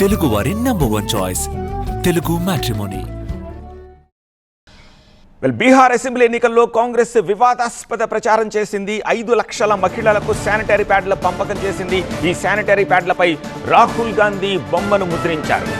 తెలుగు వారి #1 choice Telugu matrimony. Bihar assembly ఎన్నికల్లో కాంగ్రెస్ వివాదాస్పద ప్రచారం చేసింది. 5 లక్షల మహిళలకు శానిటరీ ప్యాడ్ల పంపకం చేసింది. ఈ శానిటరీ ప్యాడ్లపై రాహుల్ గాంధీ బొమ్మను ముద్రించారు.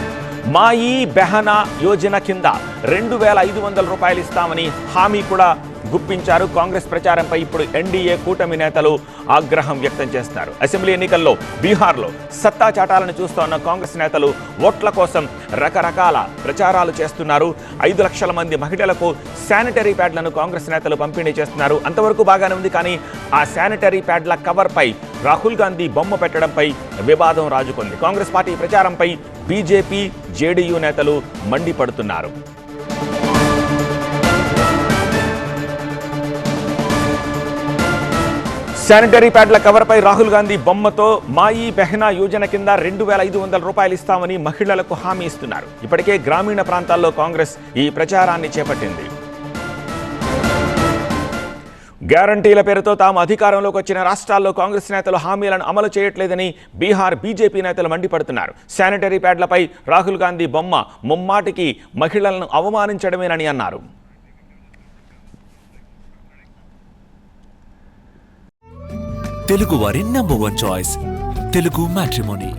మాయి బెహనా యోజన కింద 2,500 రూపాయలు ఇస్తామని హామీ కూడా గుప్పించారు. కాంగ్రెస్ ప్రచారంపై ఇప్పుడు ఎన్డీఏ కూటమి నేతలు ఆగ్రహం వ్యక్తం చేస్తున్నారు. అసెంబ్లీ ఎన్నికల్లో బీహార్లో సత్తా చాటాలను చూస్తోన్న కాంగ్రెస్ నేతలు ఓట్ల కోసం రకరకాల ప్రచారాలు చేస్తున్నారు. 5 లక్షల మంది మహిళలకు శానిటరీ ప్యాడ్లను కాంగ్రెస్ నేతలు పంపిణీ చేస్తున్నారు. అంతవరకు బాగానే ఉంది, కానీ ఆ శానిటరీ ప్యాడ్ల కవర్పై రాహుల్ గాంధీ బొమ్మ పెట్టడంపై వివాదం రాజుకుంది. కాంగ్రెస్ పార్టీ ప్రచారంపై బీజేపీ, జేడీయూ నేతలు మండిపడుతున్నారు. శానిటరీ ప్యాడ్ల కవర్పై రాహుల్ గాంధీ బొమ్మతో మాయి బెహనా యోజన కింద 2,500 రూపాయలు ఇస్తామని మహిళలకు హామీ ఇస్తున్నారు. ఇప్పటికే గ్రామీణ ప్రాంతాల్లో కాంగ్రెస్ ఈ ప్రచారాన్ని చేపట్టింది. గ్యారంటీల పేరుతో తాము అధికారంలోకి వచ్చిన రాష్ట్రాల్లో కాంగ్రెస్ నేతలు హామీలను అమలు చేయట్లేదని బీహార్ బీజేపీ నేతలు మండిపడుతున్నారు. శానిటరీ ప్యాడ్లపై రాహుల్ గాంధీ బొమ్మ ముమ్మాటికి మహిళలను అవమానించడమేనని అన్నారు. తెలుగు వారి #1 చాయిస్ తెలుగు మ్యాట్రిమోనీ.